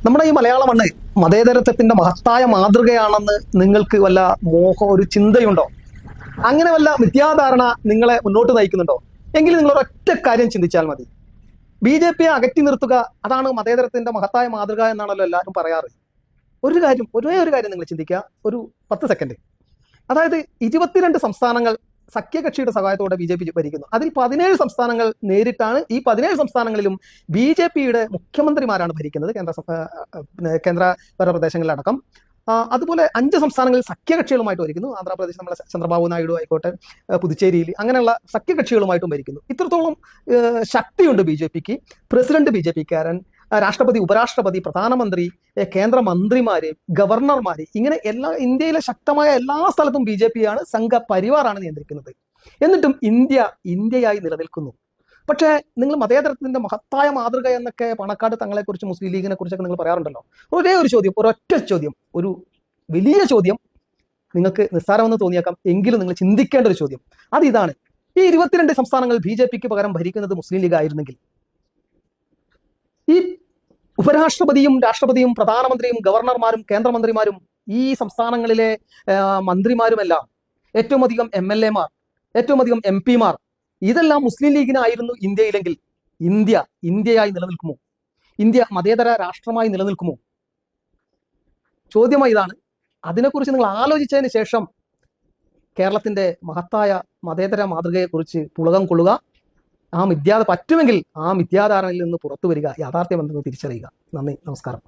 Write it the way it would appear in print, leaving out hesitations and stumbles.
നമ്മുടെ ഈ മലയാള മണ്ണ് മതേതരത്വത്തിന്റെ മഹത്തായ മാതൃകയാണെന്ന് നിങ്ങൾക്ക് വല്ല ഒരു ചിന്തയുണ്ടോ? അങ്ങനെ വല്ല മിഥ്യാധാരണ നിങ്ങളെ മുന്നോട്ട് നയിക്കുന്നുണ്ടോ? എങ്കിൽ നിങ്ങൾ ഒരൊറ്റ കാര്യം ചിന്തിച്ചാൽ മതി. BJP അകറ്റി നിർത്തുക, അതാണ് മതേതരത്തിന്റെ മഹത്തായ മാതൃക എന്നാണല്ലോ എല്ലാവരും പറയാറ്. ഒരേ ഒരു കാര്യം നിങ്ങൾ ചിന്തിക്കുക, ഒരു 10 സെക്കൻഡ്. അതായത് 22 സംസ്ഥാനങ്ങൾ സഖ്യകക്ഷിയുടെ സഹായത്തോടെ BJP ഭരിക്കുന്നു. അതിൽ 17 സംസ്ഥാനങ്ങൾ നേരിട്ടാണ്. ഈ 17 സംസ്ഥാനങ്ങളിലും BJPയുടെ മുഖ്യമന്ത്രിമാരാണ് ഭരിക്കുന്നത്, കേന്ദ്ര പ്രദേശങ്ങളിലടക്കം. അതുപോലെ 5 സംസ്ഥാനങ്ങളിൽ സഖ്യകക്ഷികളുമായിട്ട് ഭരിക്കുന്നു. ആന്ധ്രാപ്രദേശ് നമ്മളെ ചന്ദ്രബാബു നായിഡു ആയിക്കോട്ടെ, പുതുച്ചേരിയിൽ അങ്ങനെയുള്ള സഖ്യകക്ഷികളുമായിട്ടും ഭരിക്കുന്നു. ഇത്രത്തോളം ശക്തിയുണ്ട് BJPക്ക്. പ്രസിഡന്റ് BJPക്കാരൻ, രാഷ്ട്രപതി, ഉപരാഷ്ട്രപതി, പ്രധാനമന്ത്രി, കേന്ദ്രമന്ത്രിമാര്, ഗവർണർമാര്, ഇങ്ങനെ ഇന്ത്യയിലെ ശക്തമായ എല്ലാ സ്ഥലത്തും BJPയാണ്, സംഘപരിവാറാണ് നിയന്ത്രിക്കുന്നത്. എന്നിട്ടും ഇന്ത്യയായി നിലനിൽക്കുന്നു. പക്ഷേ നിങ്ങൾ മതേതരത്തിന്റെ മഹത്തായ മാതൃക എന്നൊക്കെ പണക്കാട് തങ്ങളെക്കുറിച്ച്, മുസ്ലിം ലീഗിനെ കുറിച്ചൊക്കെ നിങ്ങൾ പറയാറുണ്ടല്ലോ. ഒരൊറ്റ ചോദ്യം, ഒരു വലിയ ചോദ്യം, നിങ്ങൾക്ക് നിസ്സാരമെന്ന് തോന്നിയേക്കാം, എങ്കിലും നിങ്ങൾ ചിന്തിക്കേണ്ട ഒരു ചോദ്യം ഇതാണ്. ഈ 22 സംസ്ഥാനങ്ങൾ BJPക്ക് പകരം ഭരിക്കുന്നത് മുസ്ലിം ലീഗ് ആയിരുന്നെങ്കിൽ, ഈ ഉപരാഷ്ട്രപതിയും രാഷ്ട്രപതിയും പ്രധാനമന്ത്രിയും ഗവർണർമാരും കേന്ദ്രമന്ത്രിമാരും ഈ സംസ്ഥാനങ്ങളിലെ മന്ത്രിമാരുമെല്ലാം, ഏറ്റവും അധികം MLA മാർ, ഏറ്റവും അധികം MP മാർ, ഇതെല്ലാം മുസ്ലിം ലീഗിനായിരുന്നു ഇന്ത്യയിലെങ്കിൽ ഇന്ത്യയായി നിലനിൽക്കുമോ? ഇന്ത്യ മതേതര രാഷ്ട്രമായി നിലനിൽക്കുമോ? ചോദ്യമായി ഇതാണ്. അതിനെക്കുറിച്ച് നിങ്ങൾ ആലോചിച്ചതിന് ശേഷം കേരളത്തിന്റെ മഹത്തായ മതേതര മാതൃകയെക്കുറിച്ച് പുളകം കൊള്ളുക. പറ്റുമെങ്കിൽ ആ മിഥ്യാധാരണയിൽ നിന്ന് പുറത്തു വരിക, യാഥാർത്ഥ്യം എന്തെന്ന് തിരിച്ചറിയുക. നന്ദി, നമസ്കാരം.